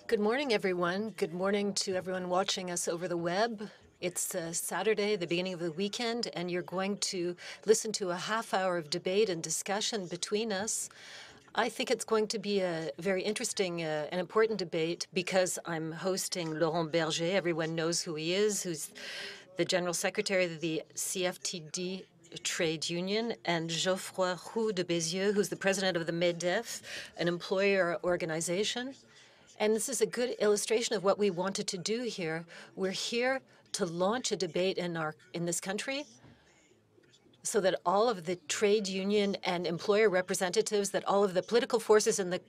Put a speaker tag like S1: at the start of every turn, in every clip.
S1: Good morning, everyone. Good morning to everyone watching us over the web. It's Saturday, the beginning of the weekend, and you're going to listen to a half hour of debate and discussion between us. I think it's going to be a very interesting and important debate because I'm hosting Laurent BERGER. Everyone knows who he is, who's the General Secretary of the CFDT trade union, and Geoffroy de BEZIEUX, who's the president of the MEDEF, an employer organization. And this is a good illustration of what we wanted to do here. We're here to launch a debate in this country so that all of the trade union and employer representatives, that all of the political forces in the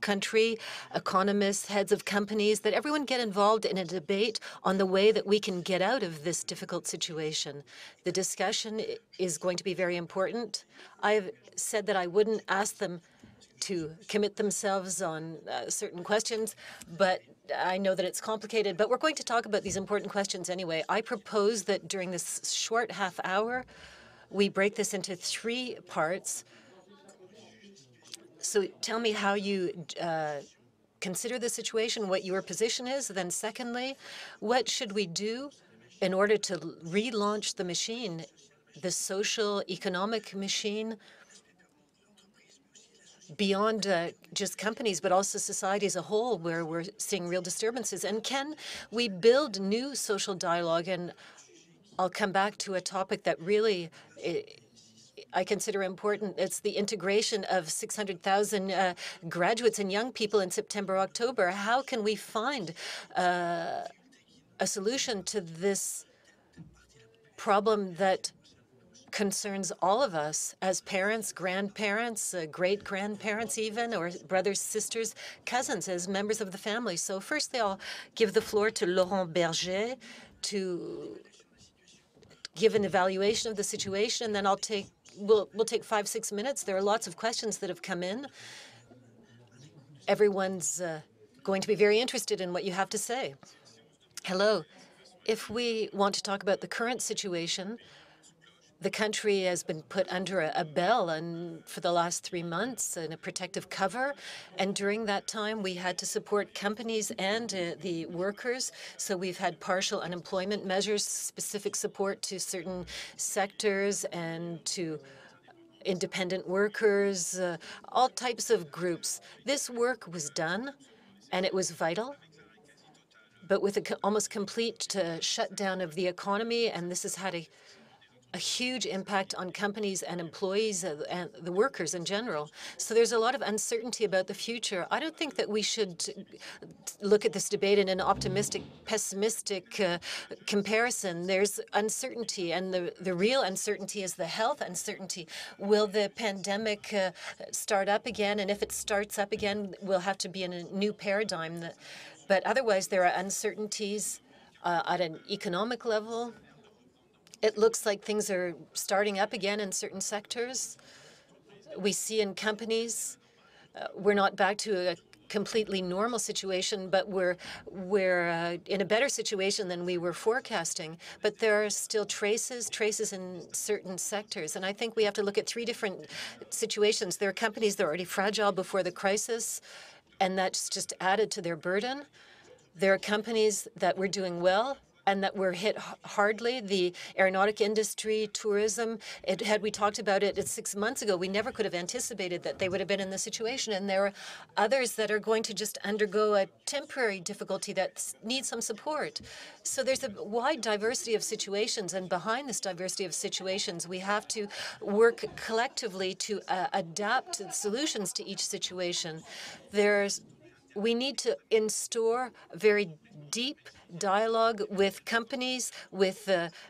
S1: country, economists, heads of companies, that everyone get involved in a debate on the way that we can get out of this difficult situation. The discussion is going to be very important. I've said that I wouldn't ask them to commit themselves on certain questions, but I know that it's complicated. But we're going to talk about these important questions anyway. I propose that during this short half hour, we break this into 3 parts. So tell me how you consider the situation, what your position is. Then secondly, what should we do in order to relaunch the machine, the social economic machine, beyond just companies, but also society as a whole, where we're seeing real disturbances? And can we build new social dialogue? And I'll come back to a topic that really I consider important. It's the integration of 600,000 graduates and young people in September, October. How can we find a solution to this problem that concerns all of us as parents, grandparents, great-grandparents even, or brothers, sisters, cousins, as members of the family? So firstly, I'll give the floor to Laurent BERGER to give an evaluation of the situation, and then we'll take 5-6 minutes. There are lots of questions that have come in. Everyone's going to be very interested in what you have to say. Hello. If we want to talk about the current situation, the country has been put under a bell for the last 3 months in a protective cover. And during that time, we had to support companies and the workers. So we've had partial unemployment measures, specific support to certain sectors and to independent workers, all types of groups. This work was done, and it was vital, but with a almost complete shutdown of the economy, and this has had a huge impact on companies and employees and the workers in general. So there's a lot of uncertainty about the future. I don't think that we should look at this debate in an optimistic, pessimistic comparison. There's uncertainty, and the real uncertainty is the health uncertainty. Will the pandemic start up again? And if it starts up again, we'll have to be in a new paradigm. But otherwise, there are uncertainties at an economic level. It looks like things are starting up again in certain sectors. We see in companies, we're not back to a completely normal situation, but we're in a better situation than we were forecasting. But there are still traces in certain sectors. And I think we have to look at 3 different situations. There are companies that are already fragile before the crisis, and that's just added to their burden. There are companies that were doing well and that were hit hardly. The aeronautic industry, tourism, had we talked about it 6 months ago, we never could have anticipated that they would have been in this situation. And there are others that are going to just undergo a temporary difficulty that needs some support. So there's a wide diversity of situations, and behind this diversity of situations, we have to work collectively to adapt solutions to each situation. We need to install very deep dialogue with companies, with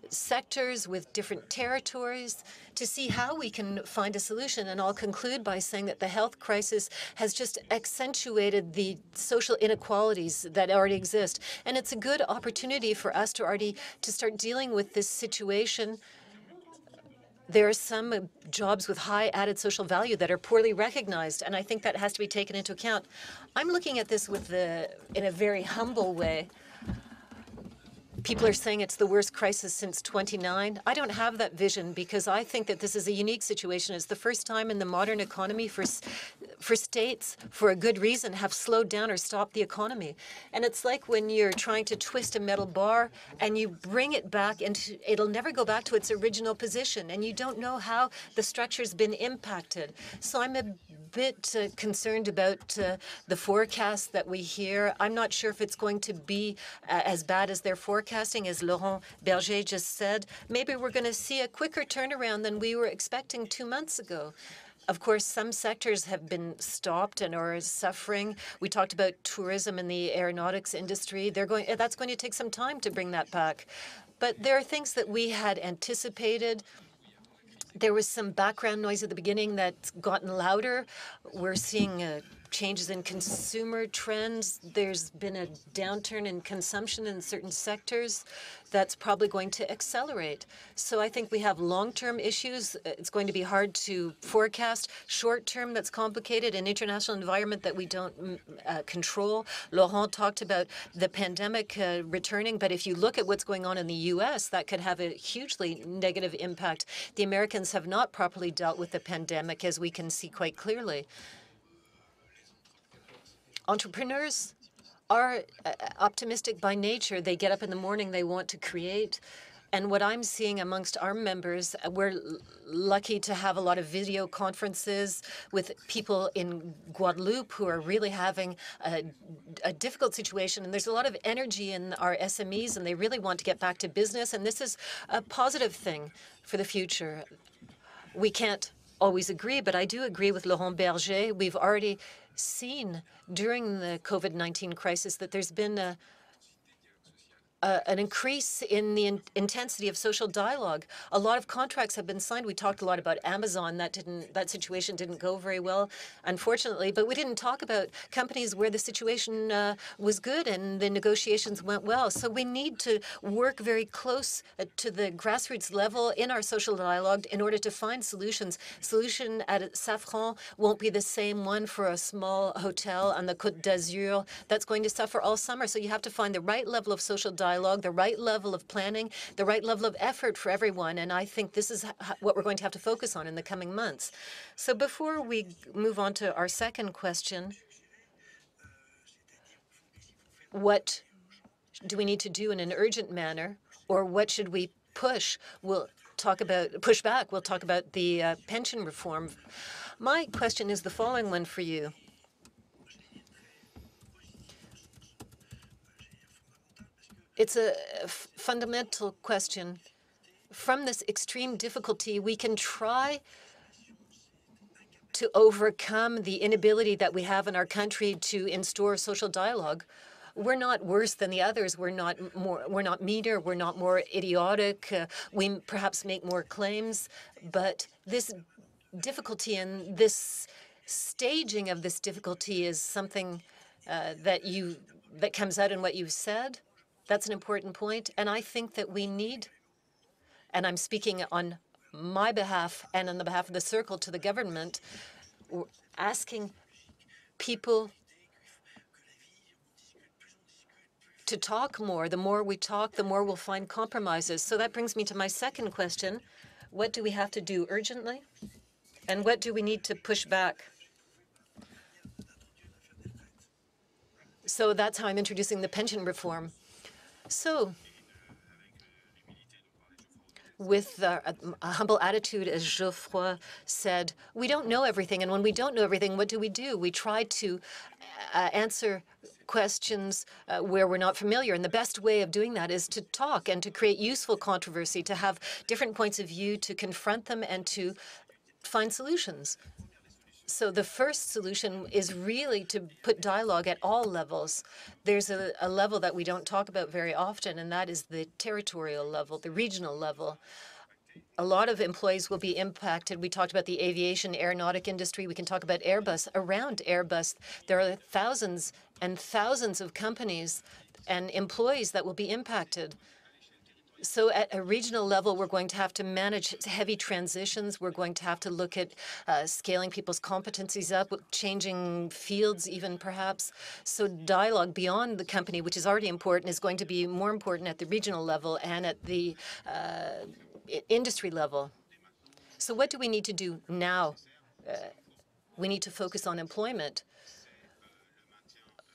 S1: sectors, with different territories, to see how we can find a solution. And I'll conclude by saying that the health crisis has just accentuated the social inequalities that already exist. And it's a good opportunity for us to start dealing with this situation. There are some jobs with high added social value that are poorly recognized, and I think that has to be taken into account. I'm looking at this in a very humble way. People are saying it's the worst crisis since 29. I don't have that vision because I think that this is a unique situation. It's the first time in the modern economy for states, for a good reason, have slowed down or stopped the economy. And it's like when you're trying to twist a metal bar and you bring it back into, it'll never go back to its original position, and you don't know how the structure's been impacted. So I'm a bit concerned about the forecast that we hear. I'm not sure if it's going to be as bad as they're forecasting, as Laurent BERGER just said. Maybe we're going to see a quicker turnaround than we were expecting 2 months ago. Of course, some sectors have been stopped and are suffering. We talked about tourism and the aeronautics industry. That's going to take some time to bring that back. But there are things that we had anticipated. There was some background noise at the beginning that's gotten louder. We're seeing changes in consumer trends. There's been a downturn in consumption in certain sectors that's probably going to accelerate. So I think we have long-term issues. It's going to be hard to forecast. Short-term, that's complicated. An international environment that we don't control. Laurent talked about the pandemic returning, but if you look at what's going on in the U.S., that could have a hugely negative impact. The Americans have not properly dealt with the pandemic, as we can see quite clearly. Entrepreneurs are optimistic by nature. They get up in the morning, they want to create. And what I'm seeing amongst our members, we're lucky to have a lot of video conferences with people in Guadeloupe who are really having a difficult situation. And there's a lot of energy in our SMEs, and they really want to get back to business. And this is a positive thing for the future. We can't always agree, but I do agree with Laurent BERGER. We've already seen during the COVID-19 crisis that there's been an increase in the intensity of social dialogue. A lot of contracts have been signed. We talked a lot about Amazon. That situation didn't go very well, unfortunately. But we didn't talk about companies where the situation was good and the negotiations went well. So we need to work very close to the grassroots level in our social dialogue in order to find solutions. Solution at Safran won't be the same one for a small hotel on the Côte d'Azur that's going to suffer all summer. So you have to find the right level of social dialogue, the right level of planning, the right level of effort for everyone. And I think this is what we're going to have to focus on in the coming months. So before we move on to our second question, what do we need to do in an urgent manner, or what should we push? We'll talk about push back. We'll talk about the pension reform. My question is the following one for you. It's a fundamental question. From this extreme difficulty, we can try to overcome the inability that we have in our country to instaure social dialogue. We're not worse than the others. We're not meaner. We're not more idiotic. We perhaps make more claims, but this difficulty and this staging of this difficulty is something that comes out in what you said. That's an important point. And I think that we need, and I'm speaking on my behalf and on the behalf of the Cercle to the government, asking people to talk more. The more we talk, the more we'll find compromises. So that brings me to my second question. What do we have to do urgently? And what do we need to push back? So that's how I'm introducing the pension reform. So, with a humble attitude, as Geoffroy said, we don't know everything. And when we don't know everything, what do? We try to answer questions where we're not familiar. And the best way of doing that is to talk and to create useful controversy, to have different points of view, to confront them and to find solutions. So the first solution is really to put dialogue at all levels. There's a level that we don't talk about very often, and that is the territorial level, the regional level. A lot of employees will be impacted. We talked about the aviation aeronautic industry. We can talk about Airbus. Around Airbus, there are thousands and thousands of companies and employees that will be impacted. So at a regional level, we're going to have to manage heavy transitions. We're going to have to look at scaling people's competencies up, changing fields even perhaps. So dialogue beyond the company, which is already important, is going to be more important at the regional level and at the industry level. So what do we need to do now? We need to focus on employment.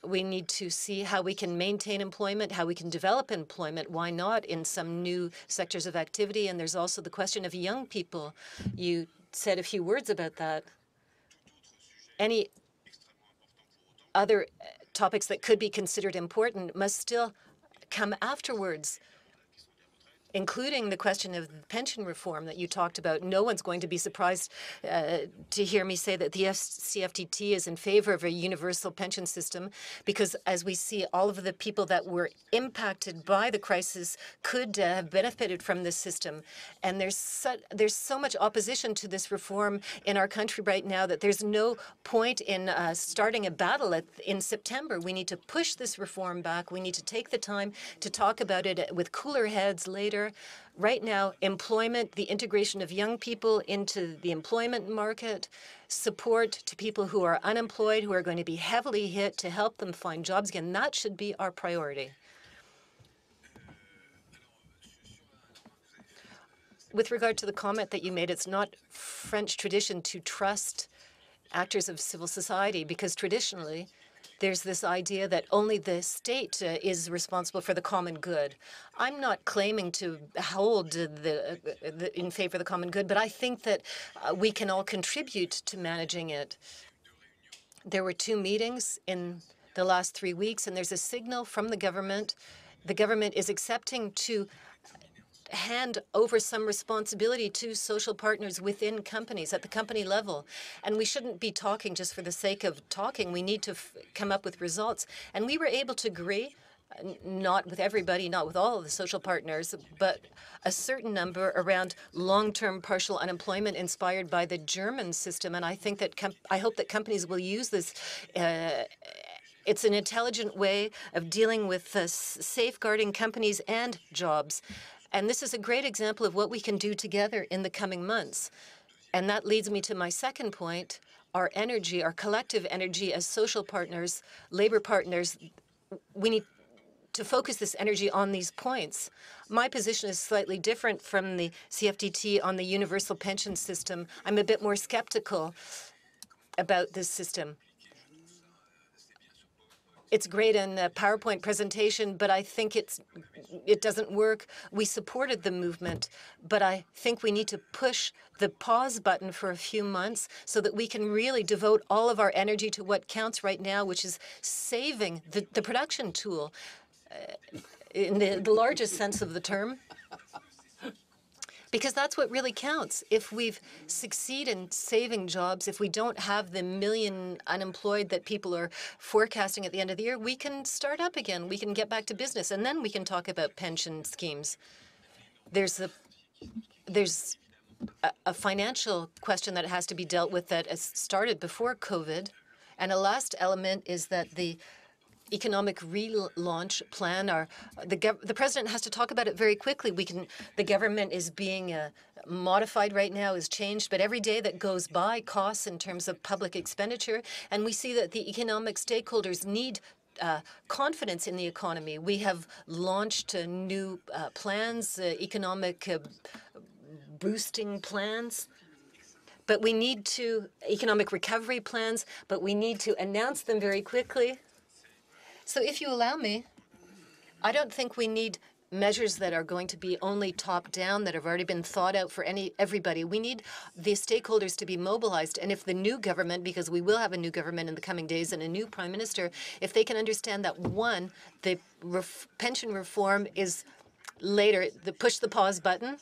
S1: We need to see how we can maintain employment, how we can develop employment, why not in some new sectors of activity. And there's also the question of young people. You said a few words about that. Any other topics that could be considered important must still come afterwards, including the question of pension reform that you talked about. No one's going to be surprised to hear me say that the CFDT is in favor of a universal pension system, because as we see, all of the people that were impacted by the crisis could have benefited from this system. And there's so much opposition to this reform in our country right now that there's no point in starting a battle in September. We need to push this reform back. We need to take the time to talk about it with cooler heads later. Right now, employment, the integration of young people into the employment market, support to people who are unemployed, who are going to be heavily hit, to help them find jobs again, that should be our priority. With regard to the comment that you made, it's not French tradition to trust actors of civil society, because traditionally there's this idea that only the state is responsible for the common good. I'm not claiming to hold in favor of the common good, but I think that we can all contribute to managing it. There were 2 meetings in the last 3 weeks, and there's a signal from the government. The government is accepting to hand over some responsibility to social partners within companies at the company level. And we shouldn't be talking just for the sake of talking. We need to come up with results. And we were able to agree, not with everybody, not with all of the social partners, but a certain number around long-term partial unemployment inspired by the German system. And I think that I hope that companies will use this. It's an intelligent way of dealing with safeguarding companies and jobs. And this is a great example of what we can do together in the coming months. And that leads me to my second point, our energy, our collective energy as social partners, labor partners. We need to focus this energy on these points. My position is slightly different from the CFDT on the universal pension system. I'm a bit more skeptical about this system. It's great in a PowerPoint presentation, but I think it doesn't work. We supported the movement, but I think we need to push the pause button for a few months so that we can really devote all of our energy to what counts right now, which is saving the production tool in the largest sense of the term. Because that's what really counts. If we've succeeded in saving jobs, if we don't have the million unemployed that people are forecasting at the end of the year, we can start up again. We can get back to business, and then we can talk about pension schemes. There's a financial question that has to be dealt with that has started before COVID. And a last element is that the economic relaunch plan, the president has to talk about it very quickly. The government is being modified right now, is changed, but every day that goes by costs in terms of public expenditure, and we see that the economic stakeholders need confidence in the economy. We have launched new plans, economic boosting plans. But we need economic recovery plans, but we need to announce them very quickly. So if you allow me, I don't think we need measures that are going to be only top-down, that have already been thought out for everybody. We need the stakeholders to be mobilized. And if the new government, because we will have a new government in the coming days and a new prime minister, if they can understand that, one, the pension reform is later, the push the pause button.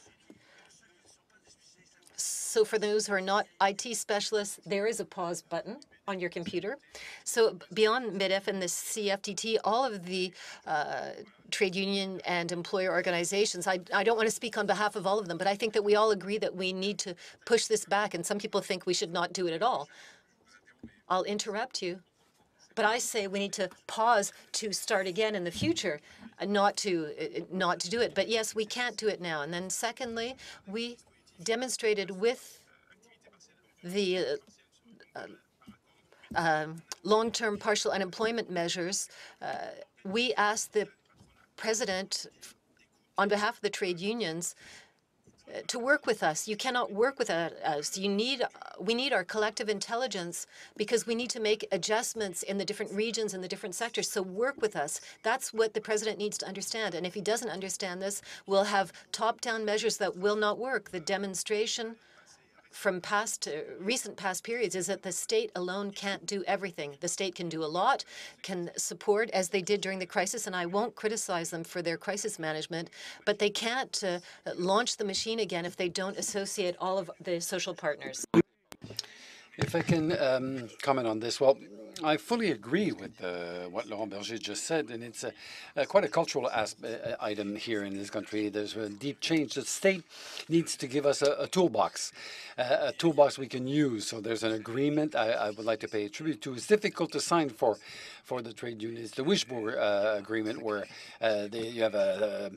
S1: So for those who are not IT specialists, there is a pause button on your computer. So beyond MEDEF and the CFDT, all of the trade union and employer organizations, I don't want to speak on behalf of all of them, but I think that we all agree that we need to push this back, and some people think we should not do it at all. I'll interrupt you. But I say we need to pause to start again in the future, not to do it. But yes, we can't do it now. And then secondly, we demonstrated with the long-term partial unemployment measures, we asked the president, on behalf of the trade unions, to work with us. You cannot work without us. We need our collective intelligence because we need to make adjustments in the different regions and the different sectors. So work with us. That's what the president needs to understand. And if he doesn't understand this, we'll have top-down measures that will not work. The demonstration from recent past periods is that the state alone can't do everything. The state can do a lot, can support as they did during the crisis, and I won't criticize them for their crisis management, but they can't launch the machine again if they don't associate all of the social partners.
S2: If I can comment on this, well, I fully agree with what Laurent Berger just said, and it's quite a cultural item here in this country. There's a deep change. The state needs to give us a toolbox we can use. So there's an agreement I would like to pay tribute to. It's difficult to sign for the trade unions, the Wishbur agreement, where you have a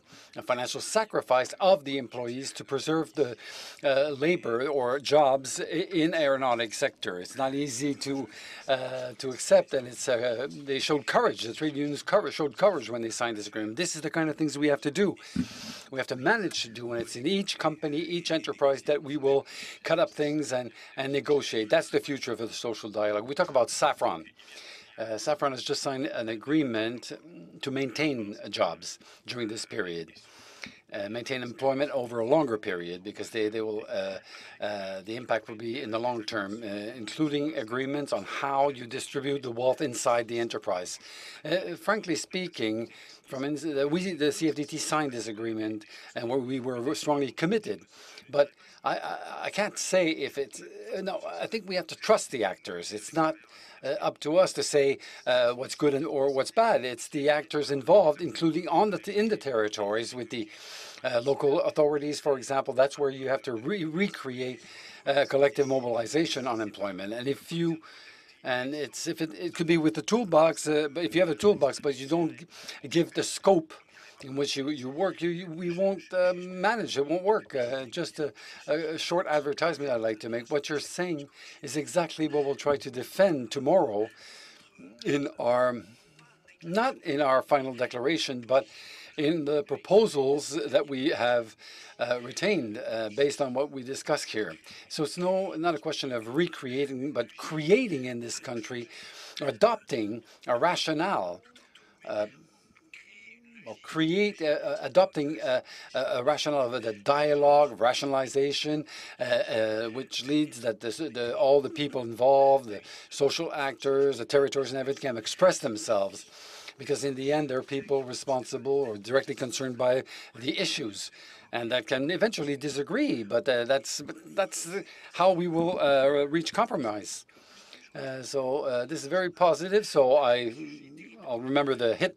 S2: financial sacrifice of the employees to preserve the labor or jobs in aeronautics sector. It's not easy to accept, and it's they showed courage. The trade unions showed courage when they signed this agreement. This is the kind of things we have to do. We have to manage to do, and it's in each company, each enterprise that we will cut up things and negotiate. That's the future of the social dialogue. We talk about Safran. Safran has just signed an agreement to maintain jobs during this period. Maintain employment over a longer period because they will the impact will be in the long term, including agreements on how you distribute the wealth inside the enterprise. Frankly speaking, the CFDT signed this agreement and we were strongly committed, but I can't say if it's no. I think we have to trust the actors. It's not up to us to say what's good or what's bad. It's the actors involved, including in the territories with the local authorities, for example. That's where you have to recreate collective mobilization on employment. And if it could be with the toolbox, but if you have a toolbox but you don't give the scope in which you work, we won't manage. It won't work. Just a short advertisement I'd like to make. What you're saying is exactly what we'll try to defend tomorrow not in our final declaration, but in the proposals that we have retained based on what we discussed here. So it's not a question of recreating, but creating in this country, adopting a rationale, adopting a rationale of the dialogue, rationalization, which leads that all the people involved, the social actors, the territories and everything can express themselves. Because in the end, they're people responsible or directly concerned by the issues, and that can eventually disagree. But that's how we will reach compromise. So this is very positive. So I'll remember the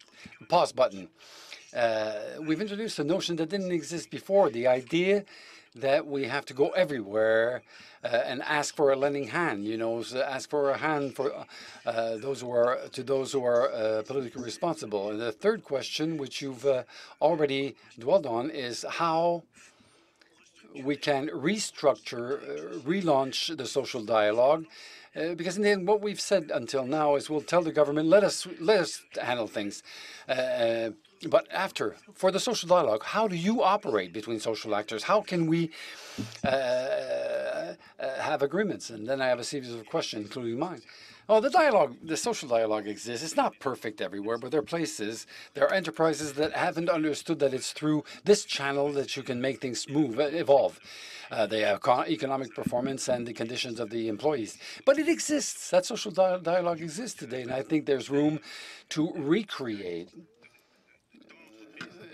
S2: pause button. We've introduced a notion that didn't exist before. The idea that we have to go everywhere and ask for a lending hand, ask for a hand for those who are politically responsible. And the third question, which you've already dwelled on, is how we can restructure, relaunch the social dialogue. Because in the end, what we've said until now is we'll tell the government, let us handle things. But for the social dialogue, how do you operate between social actors? How can we have agreements? And then I have a series of questions, including mine. Oh, the social dialogue exists. It's not perfect everywhere, but there are enterprises that haven't understood that it's through this channel that you can make things evolve. They have economic performance and the conditions of the employees. But it exists. That social dialogue exists today, and I think there's room to recreate.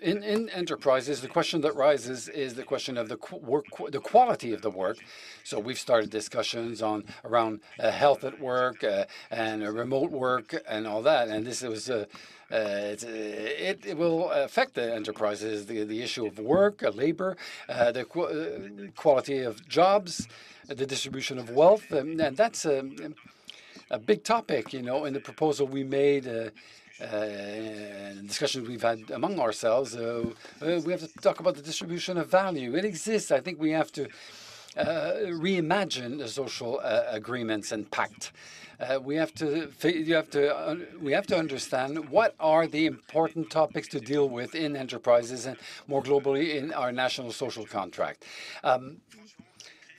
S2: In enterprises, the question that rises is the question of the quality of the work. So we've started discussions around health at work and remote work and all that. And this was it will affect the enterprises, the issue of work, labor, the quality of jobs, the distribution of wealth, and that's a big topic, you know, in the proposal we made, discussions we've had among ourselves. We have to talk about the distribution of value. It exists. I think we have to reimagine the social agreements and pact. We have to understand what are the important topics to deal with in enterprises and more globally in our national social contract.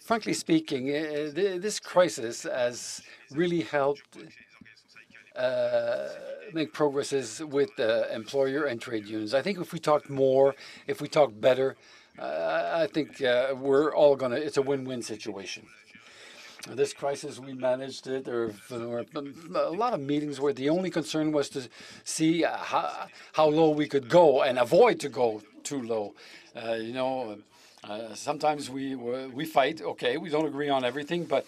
S2: Frankly speaking, this crisis has really helped make progresses with employer and trade unions. I think if we talked more, if we talked better, I think we're all gonna. It's a win-win situation. This crisis, we managed it. There were a lot of meetings where the only concern was to see how low we could go and avoid to go too low. You know, sometimes we fight. Okay, we don't agree on everything, but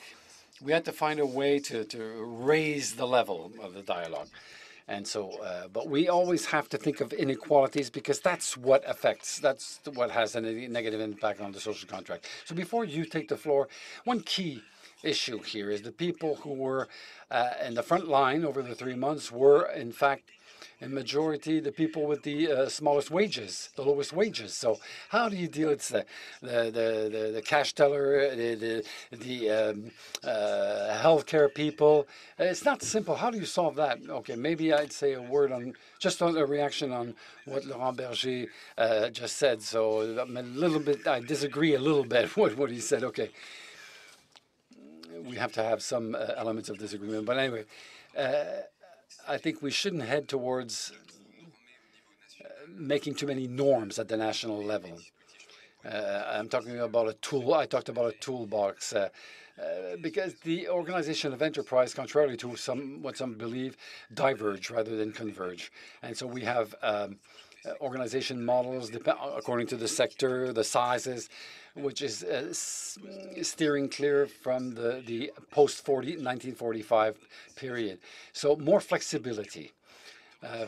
S2: we had to find a way to raise the level of the dialogue. And so, but we always have to think of inequalities because that's what has a negative impact on the social contract. So before you take the floor, one key issue here is the people who were in the front line over the 3 months were, in fact, in majority, the people with the smallest wages, the lowest wages. So how do you deal? It's the cash teller, the healthcare people. It's not simple. How do you solve that? Okay, maybe I'd say a word on just on a reaction on what Laurent Berger just said. So I'm a little bit. I disagree a little bit with what he said. Okay, we have to have some elements of disagreement. But anyway. I think we shouldn't head towards making too many norms at the national level. I'm talking about a tool. I talked about a toolbox because the organization of enterprise, contrary to what some believe, diverge rather than converge. And so we have organization models according to the sector, the sizes, which is steering clear from the post-1945 period. So more flexibility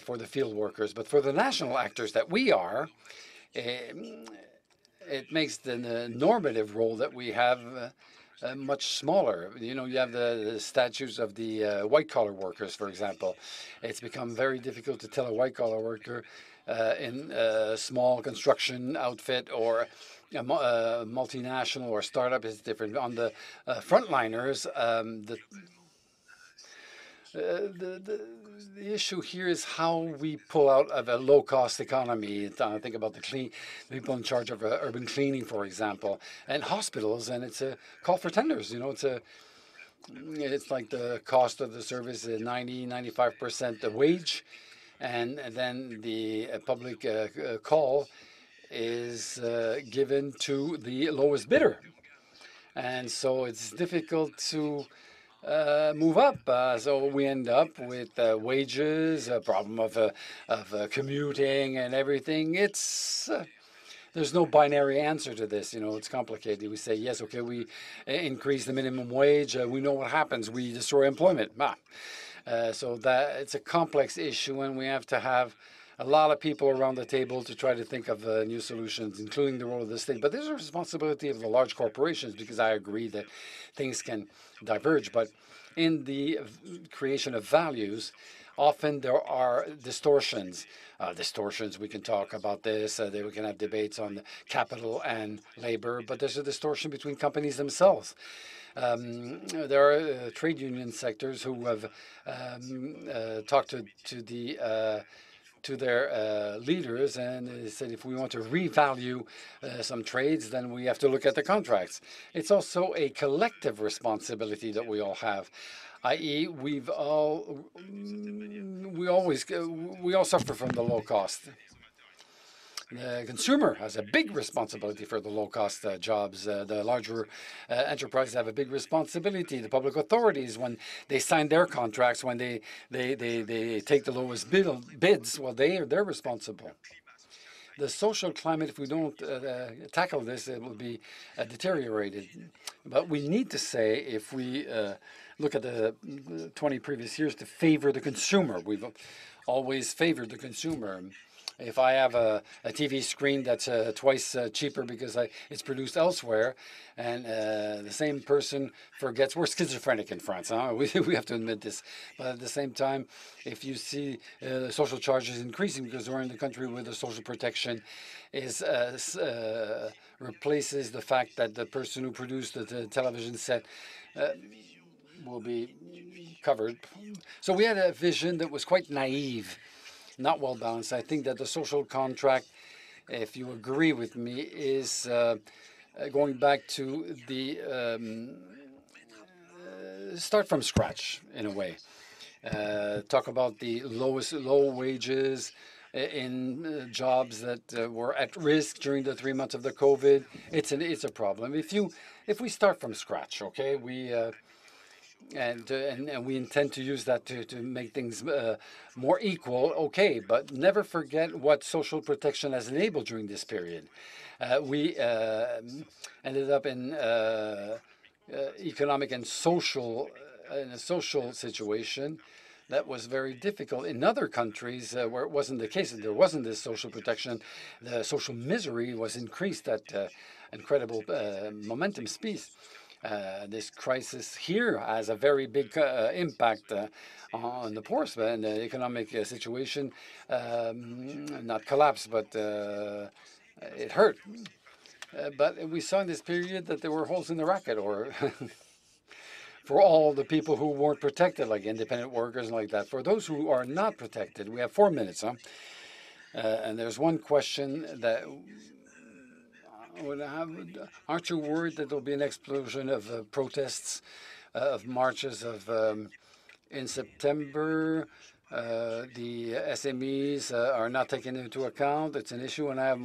S2: for the field workers. But for the national actors that we are, it makes the normative role that we have much smaller. You know, you have the statutes of the white-collar workers, for example. It's become very difficult to tell a white-collar worker in a small construction outfit or a multinational or startup is different. On the frontliners, the issue here is how we pull out of a low-cost economy. Think about the people in charge of urban cleaning, for example, and hospitals, and it's a call for tenders. You know, it's like the cost of the service is 95% the wage, and then the public call is given to the lowest bidder. And so it's difficult to move up. So we end up with wages, a problem of commuting and everything. There's no binary answer to this. You know, it's complicated. We say, yes, okay, we increase the minimum wage. We know what happens. We destroy employment. So that it's a complex issue, and we have to have a lot of people around the table to try to think of new solutions, including the role of the state. But there's a responsibility of the large corporations, because I agree that things can diverge. But in the creation of values, often there are distortions. We can talk about this. We can have debates on capital and labor, but there's a distortion between companies themselves. There are trade union sectors who have talked to their leaders, and they said if we want to revalue some trades, then we have to look at the contracts. It's also a collective responsibility that we all have, i.e., we all suffer from the low cost. The consumer has a big responsibility for the low-cost jobs. The larger enterprises have a big responsibility. The public authorities, when they sign their contracts, when they take the lowest bids, well, they're responsible. The social climate, if we don't tackle this, it will be deteriorated. But we need to say, if we look at the 20 previous years, to favor the consumer. We've always favored the consumer. If I have a TV screen that's twice cheaper because it's produced elsewhere, and the same person forgets, we're schizophrenic in France, huh? We have to admit this. But at the same time, if you see the social charges increasing because we're in the country where the social protection is replaces the fact that the person who produced the television set will be covered. So we had a vision that was quite naive, not well balanced. I think that the social contract, if you agree with me, is going back to the start from scratch in a way. Talk about the low wages in jobs that were at risk during the 3 months of the COVID. It's a problem. If we start from scratch, okay, and we intend to use that to make things more equal, okay, but never forget what social protection has enabled during this period. We ended up in economic and social, in a social situation that was very difficult. In other countries where it wasn't the case, there wasn't this social protection, the social misery was increased at incredible momentum speed. This crisis here has a very big impact on the poorest and the economic situation, not collapse, but it hurt. But we saw in this period that there were holes in the racket, or for all the people who weren't protected, like independent workers and like that. For those who are not protected, we have 4 minutes, huh? And there's one question that aren't you worried that there'll be an explosion of protests, of marches in September? The SMEs are not taken into account. It's an issue, and I have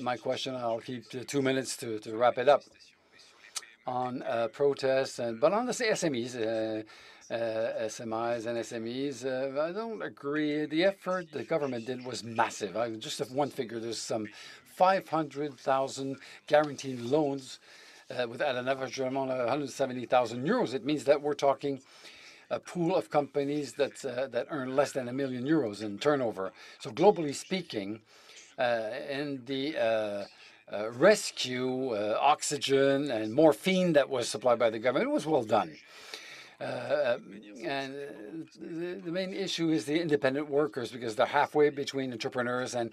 S2: my question. I'll keep to 2 minutes to wrap it up on protests, but on the SMEs, SMIs and SMEs, I don't agree. The effort the government did was massive. I just have one figure. There's some 500,000 guaranteed loans with at an average amount of 170,000 euros. It means that we're talking a pool of companies that earn less than €1 million in turnover. So globally speaking, in the rescue, oxygen and morphine that was supplied by the government, it was well done. And the main issue is the independent workers, because they're halfway between entrepreneurs and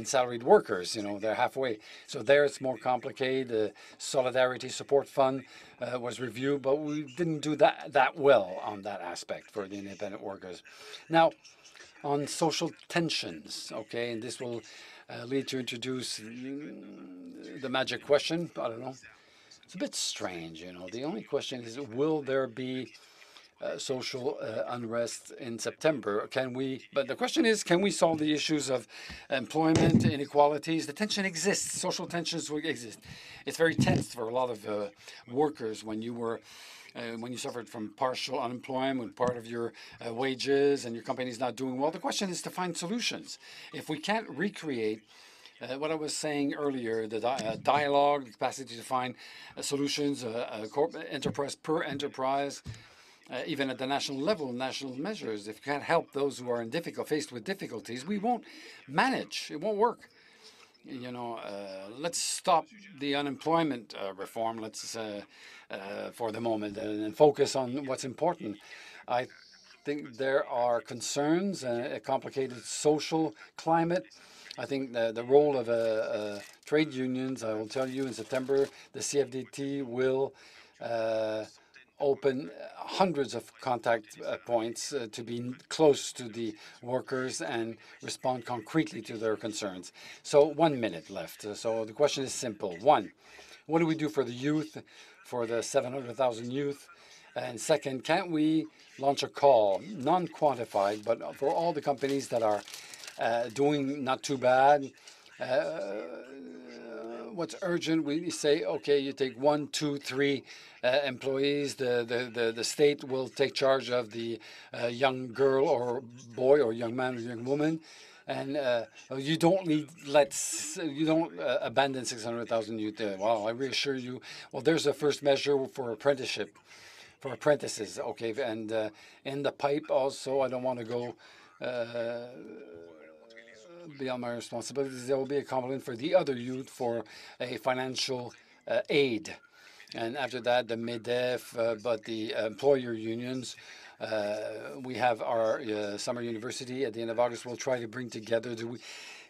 S2: salaried workers. You know, they're halfway. So there it's more complicated. The Solidarity Support Fund was reviewed, but we didn't do that well on that aspect for the independent workers. Now, on social tensions, okay, and this will lead to introduce the magic question. I don't know. It's a bit strange, you know. The only question is, will there be social unrest in September? But the question is, can we solve the issues of employment, inequalities? The tension exists. Social tensions will exist. It's very tense for a lot of workers when you suffered from partial unemployment, when part of your wages and your company's not doing well. The question is to find solutions. If we can't recreate what I was saying earlier, the dialogue, the capacity to find solutions, enterprise per enterprise, even at the national level, national measures. If we can't help those who are faced with difficulties, we won't manage. It won't work. You know, let's stop the unemployment reform. Let's, for the moment, and focus on what's important. I think there are concerns, a complicated social climate. I think the role of trade unions, I will tell you, in September, the CFDT will open hundreds of contact points to be close to the workers and respond concretely to their concerns. So 1 minute left. So the question is simple. One, what do we do for the youth, for the 700,000 youth? And second, can't we launch a call, non-quantified, but for all the companies that are doing not too bad? What's urgent? We say, okay, you take 1, 2, 3 employees. The state will take charge of the young girl or boy, or young man or young woman, and you don't abandon 600,000 youth. Well, I reassure you. Well, there's a first measure for apprenticeship, for apprentices. Okay, and in the pipe also. I don't want to go beyond my responsibilities, there will be a component for the other youth for a financial aid. And after that, the MEDEF, but the employer unions. We have our summer university at the end of August. We'll try to bring together. Do we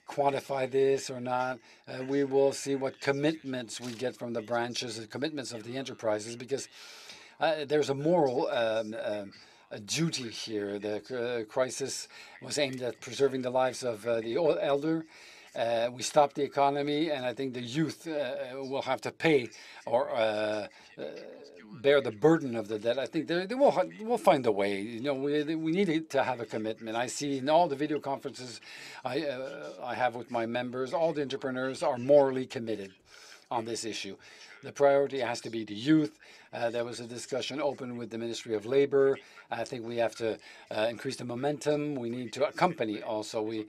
S2: quantify this or not? We will see what commitments we get from the branches, the commitments of the enterprises, because there's a moral a duty here. The crisis was aimed at preserving the lives of the elder. We stopped the economy, and I think the youth will have to pay or bear the burden of the debt. I think they will find a way. You know, we need to have a commitment. I see in all the video conferences I have with my members, all the entrepreneurs are morally committed on this issue. The priority has to be the youth. There was a discussion open with the Ministry of Labor. I think we have to increase the momentum. We need to accompany also. We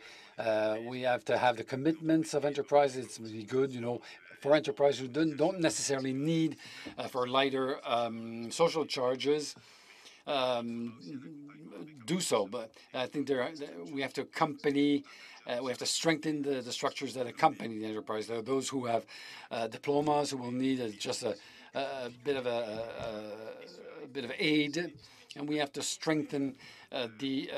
S2: have to have the commitments of enterprises. It's really good, you know, for enterprises who don't necessarily need for lighter social charges. Do so, but I think we have to accompany. We have to strengthen the structures that accompany the enterprise. There are those who have diplomas who will need just a bit of aid, and we have to strengthen the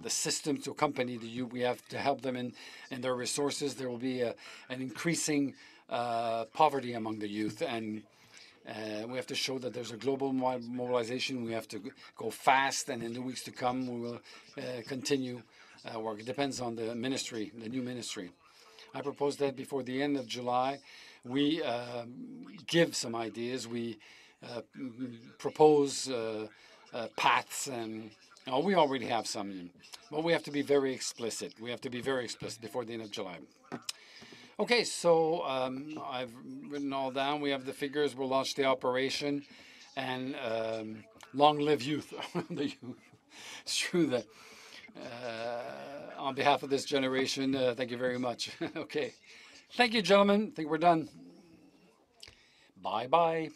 S2: system to accompany the youth. We have to help them in their resources. There will be an increasing poverty among the youth, and we have to show that there's a global mobilization. We have to go fast, and in the weeks to come, we will continue work. It depends on the ministry, the new ministry. I propose that before the end of July, we give some ideas. We propose paths, and we already have some, but we have to be very explicit. We have to be very explicit before the end of July. Okay, so I've written all down. We have the figures. We'll launch the operation, and long live youth. The youth. It's true that on behalf of this generation, thank you very much. Okay, thank you, gentlemen. I think we're done. Bye-bye.